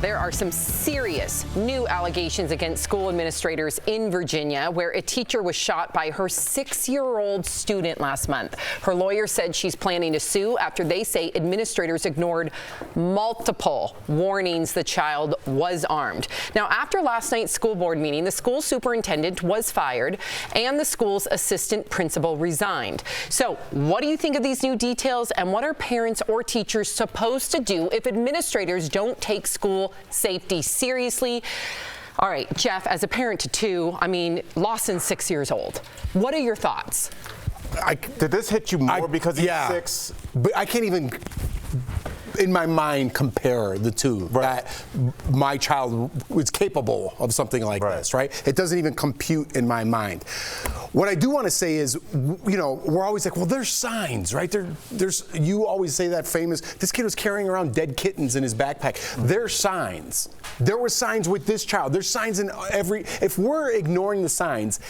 There are some serious new allegations against school administrators in Virginia, where a teacher was shot by her 6-year-old student last month. Her lawyer said she's planning to sue after they say administrators ignored multiple warnings the child was armed. Now, after last night's school board meeting, the school superintendent was fired and the school's assistant principal resigned. So what do you think of these new details, and what are parents or teachers supposed to do if administrators don't take school safety seriously? All right, Jeff, as a parent to two, Lawson's 6 years old. What are your thoughts? Did this hit you more because he's 6? But I can't even, in my mind, compare the two. Right. That my child was capable of something like this, right? It doesn't even compute in my mind. What I do want to say is, we're always like, well, there's signs, right? You always say that famous, this kid was carrying around dead kittens in his backpack. There's signs. There were signs with this child. There's signs in if we're ignoring the signs,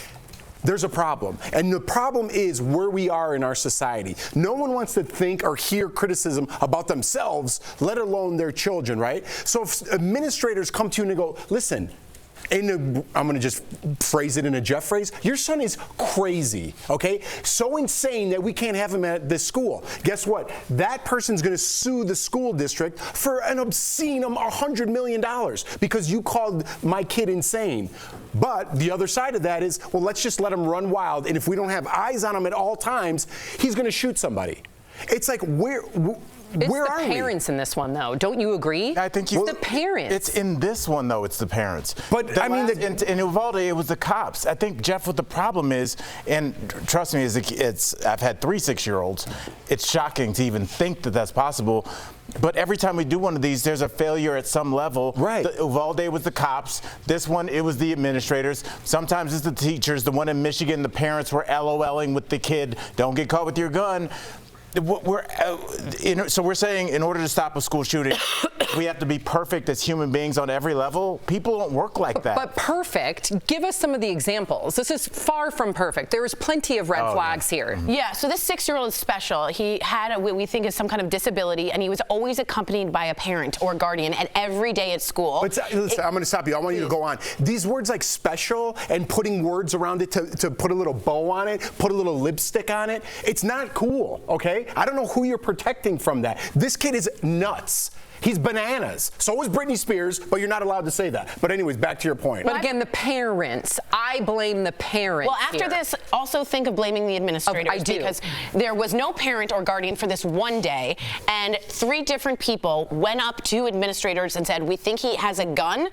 there's a problem. And the problem is where we are in our society. No one wants to think or hear criticism about themselves, let alone their children, right? So if administrators come to you and they go, listen, I'm going to just phrase it in a Jeff phrase, your son is crazy, okay? So insane that we can't have him at this school. Guess what? That person's going to sue the school district for an obscene $100 million because you called my kid insane. But the other side of that is, well, let's just let him run wild, and if we don't have eyes on him at all times, he's going to shoot somebody. It's like, where are the parents in this one, though? Don't you agree? I think it's the parents. It's in this one, though. It's the parents. But in Uvalde, it was the cops. I think, Jeff, what the problem is, and trust me, I've had 3 6-year-olds. It's shocking to even think that that's possible. But every time we do one of these, there's a failure at some level. Right. Uvalde was the cops. This one, it was the administrators. Sometimes it's the teachers. The one in Michigan, the parents were LOLing with the kid. Don't get caught with your gun. So we're saying in order to stop a school shooting, we have to be perfect as human beings on every level. People don't work like that. But perfect, give us some of the examples. This is far from perfect. There's plenty of red flags here. Mm-hmm. Yeah, so this 6-year-old is special. He had what we think is some kind of disability, and he was always accompanied by a parent or guardian at every day at school. But listen, I'm going to stop you. I want you to go on. These words like special and putting words around it to put a little bow on it, put a little lipstick on it, it's not cool, okay? I don't know who you're protecting from that. This kid is nuts. He's bananas. So is Britney Spears, but you're not allowed to say that. But anyways, back to your point. But again, the parents. I blame the parents. Well, after this, also think of blaming the administrators. I do. Because there was no parent or guardian for this one day, and 3 different people went up to administrators and said, we think he has a gun.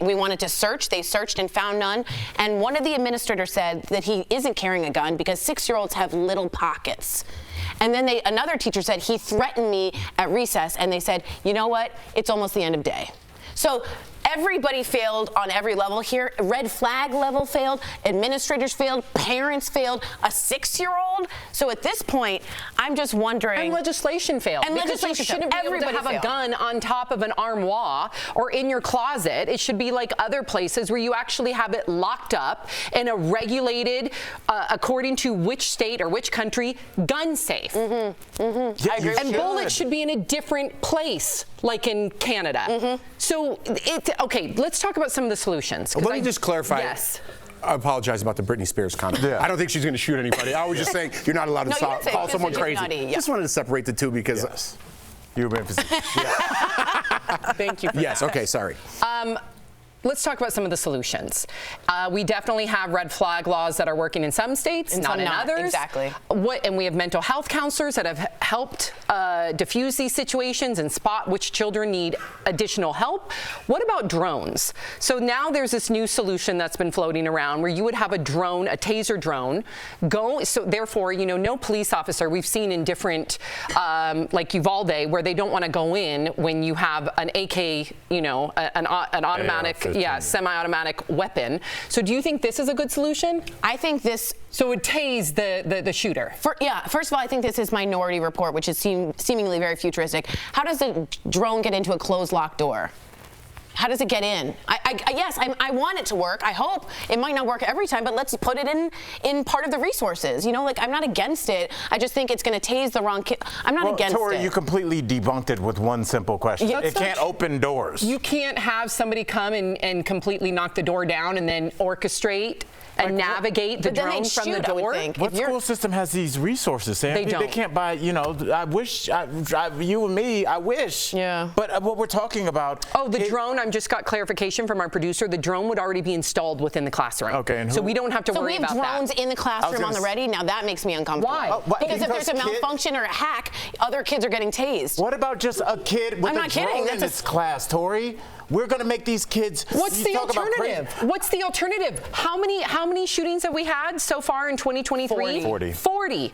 We wanted to search. They searched and found none. And one of the administrators said that he isn't carrying a gun because 6-year-olds have little pockets. And then another teacher said, he threatened me at recess, and they said, you know what, it's almost the end of day. So everybody failed on every level here. Red flag level failed, administrators failed, parents failed, a 6-year-old. So at this point, I'm just wondering. And legislation failed. And because legislation you shouldn't failed. be able to have Everybody a gun on top of an armoire or in your closet. It should be like other places where you actually have it locked up in a regulated, according to which state or which country, gun safe. Mm-hmm. Mm-hmm. Yeah, I agree. And bullets should be in a different place, like in Canada. Mm-hmm. So, okay, let's talk about some of the solutions. Let me just clarify. Yes. I apologize about the Britney Spears comment. Yeah. I don't think she's going to shoot anybody. I was just saying you're not allowed to call someone crazy. Nutty, yeah. Just wanted to separate the two because. You were in position. Thank you for Yes, that. okay, sorry. Let's talk about some of the solutions. We definitely have red flag laws that are working in some states, not in others. Exactly. And we have mental health counselors that have helped diffuse these situations and spot which children need additional help. What about drones? So now there's this new solution that's been floating around where you would have a drone, a taser drone, so therefore, no police officer, we've seen in different, like Uvalde, where they don't want to go in when you have an AK, an automatic, semi-automatic weapon. So do you think this is a good solution? I think this. So it would tase the shooter. First of all, I think this is Minority Report, which is seemingly very futuristic. How does a drone get into a closed locked door? How does it get in? Yes, I want it to work. I hope it might not work every time, but let's put it in part of the resources. You know, like I'm not against it. I just think it's going to tase the wrong kid. I'm not against Tori, it. you completely debunked it with one simple question. It can't open doors. You can't have somebody come and completely knock the door down and then orchestrate and navigate the drone from the door. What school system has these resources, Sam? They don't. They can't buy, you know, I wish, you and me, I wish. Yeah. But what we're talking about. Oh, the drone, I just got clarification from our producer. The drone would already be installed within the classroom. Okay. And so we don't have to worry about that. So we have drones in the classroom on the ready? Now that makes me uncomfortable. Why? Because if there's a malfunction or a hack, other kids are getting tased. What about just a kid with a drone in this class, Tori? We're going to make these kids. What's the alternative? What's the alternative? How many shootings have we had so far in 2023? 40.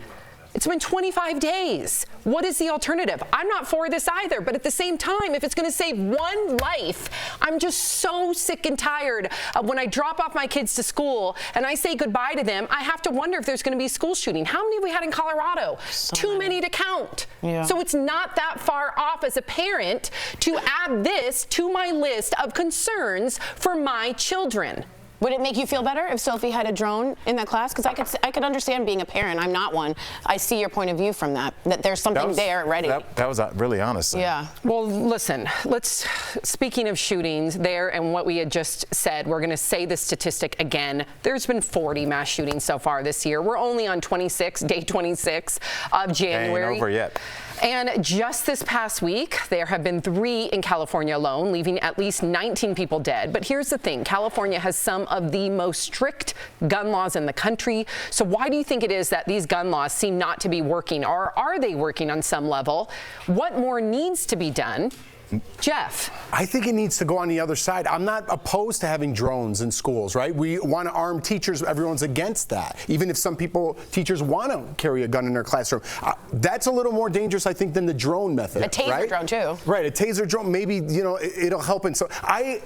It's been 25 days. What is the alternative? I'm not for this either, but at the same time, if it's going to save one life, I'm just so sick and tired of when I drop off my kids to school and I say goodbye to them, I have to wonder if there's going to be a school shooting. How many have we had in Colorado? Too many to count. Yeah. So it's not that far off as a parent to add this to my list of concerns for my children. Would it make you feel better if Sophie had a drone in that class? Because I could understand being a parent. I'm not one. I see your point of view from that there's something there ready. That was really honest. Yeah. Well, listen, speaking of shootings there and what we had just said, we're going to say the statistic again. There's been 40 mass shootings so far this year. We're only on day 26 of January. Ain't over yet. And just this past week, there have been 3 in California alone, leaving at least 19 people dead. But here's the thing. California has some of the most strict gun laws in the country. So why do you think it is that these gun laws seem not to be working? Or are they working on some level? What more needs to be done? Jeff. I think it needs to go on the other side. I'm not opposed to having drones in schools, right? We want to arm teachers. Everyone's against that. Even if some teachers want to carry a gun in their classroom. That's a little more dangerous, I think, than the drone method. A taser drone, too. Right, a taser drone, maybe, you know, it'll help. And so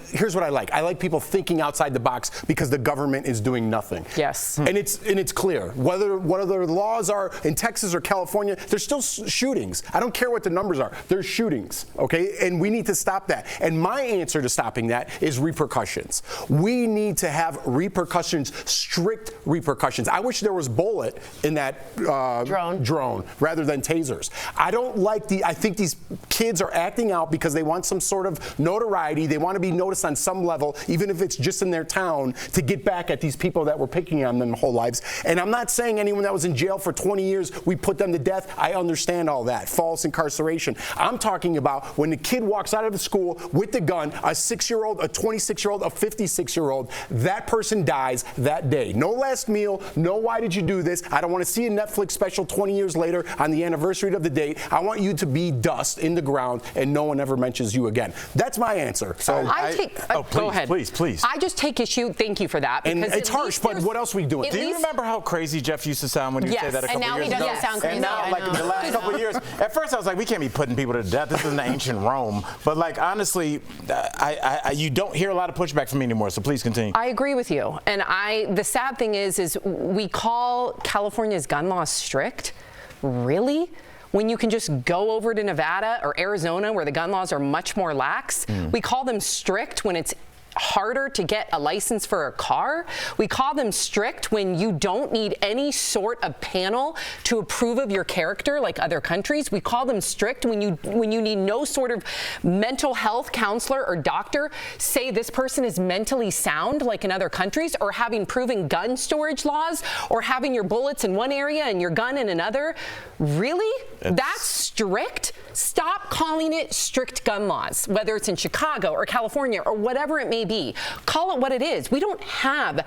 here's what I like. I like people thinking outside the box because the government is doing nothing. Yes. And it's clear. Whether the laws are in Texas or California, there's still shootings. I don't care what the numbers are. There's shootings, okay? And we need to stop that. And my answer to stopping that is repercussions. We need to have repercussions, strict repercussions. I wish there was bullet in that drone rather than tasers. I think these kids are acting out because they want some sort of notoriety. They want to be noticed on some level, even if it's just in their town, to get back at these people that were picking on them their whole lives. And I'm not saying anyone that was in jail for 20 years, we put them to death. I understand all that. False incarceration. I'm talking about when the kid walks out of the school with the gun, a 6-year-old, a 26-year-old, a 56-year-old, that person dies that day. No last meal, no why did you do this? I don't want to see a Netflix special 20 years later on the anniversary of the date. I want you to be dust in the ground and no one ever mentions you again. That's my answer. So go ahead. Please. I just take issue. Thank you for that. And it's harsh, but what else are we doing? Do you remember how crazy Jeff used to sound when you say that a couple years ago? And now he doesn't sound crazy. And now, like in the last couple of years, at first I was like, we can't be putting people to death. This isn't ancient Rome. But like honestly, you don't hear a lot of pushback from me anymore. So please continue. I agree with you. And the sad thing is we call California's gun laws strict. Really? When you can just go over to Nevada or Arizona where the gun laws are much more lax. We call them strict when it's harder to get a license for a car. We call them strict when you don't need any sort of panel to approve of your character like other countries. We call them strict when you need no sort of mental health counselor or doctor say this person is mentally sound like in other countries, or having proven gun storage laws, or having your bullets in one area and your gun in another. Really? That's strict? Stop calling it strict gun laws, whether it's in Chicago or California or whatever it may be. Call it what it is. We don't have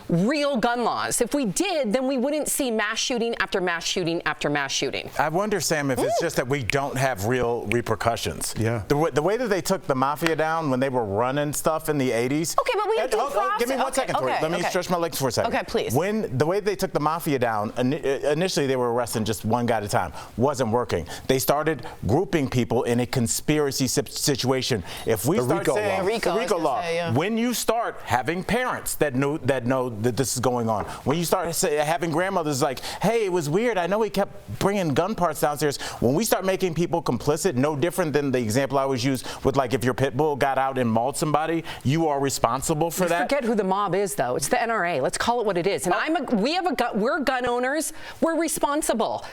real gun laws. If we did, then we wouldn't see mass shooting after mass shooting after mass shooting. I wonder, Sam, if it's just that we don't have real repercussions. Yeah. The way that they took the mafia down when they were running stuff in the 80s. Okay, but we have to give me 1 second, Tori. Let me stretch my legs for a second. Okay, please. When the way they took the mafia down, initially they were arresting just one guy at a time. Wasn't working. They started grouping people in a conspiracy situation. If we start saying the RICO law, when you start having parents that know that this is going on. When you start having grandmothers like, hey, it was weird. I know he kept bringing gun parts downstairs. When we start making people complicit, no different than the example I always use with, like, if your pit bull got out and mauled somebody, you are responsible for that. Forget who the mob is, though. It's the NRA. Let's call it what it is. And we're gun owners. We're responsible.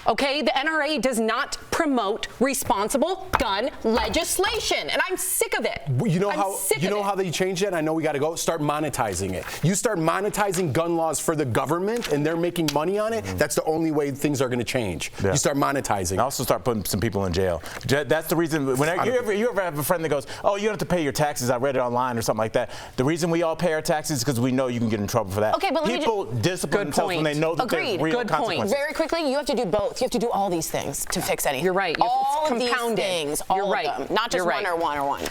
Okay, the NRA does not promote responsible gun legislation, and I'm sick of it. You know how they change it? I know we got to go. Start monetizing it. You start monetizing gun laws for the government, and they're making money on it. That's the only way things are going to change. Yeah. You start monetizing. And also start putting some people in jail. That's the reason. Whenever you ever have a friend that goes, "Oh, you don't have to pay your taxes. I read it online," or something like that. The reason we all pay our taxes is because we know you can get in trouble for that. Okay, but people discipline themselves when they know that there's real consequences. Very quickly, you have to do both. You have to do all these things to fix anything. You're right. All of these compounded. things, all You're right. of them, not just You're right. one or one or one.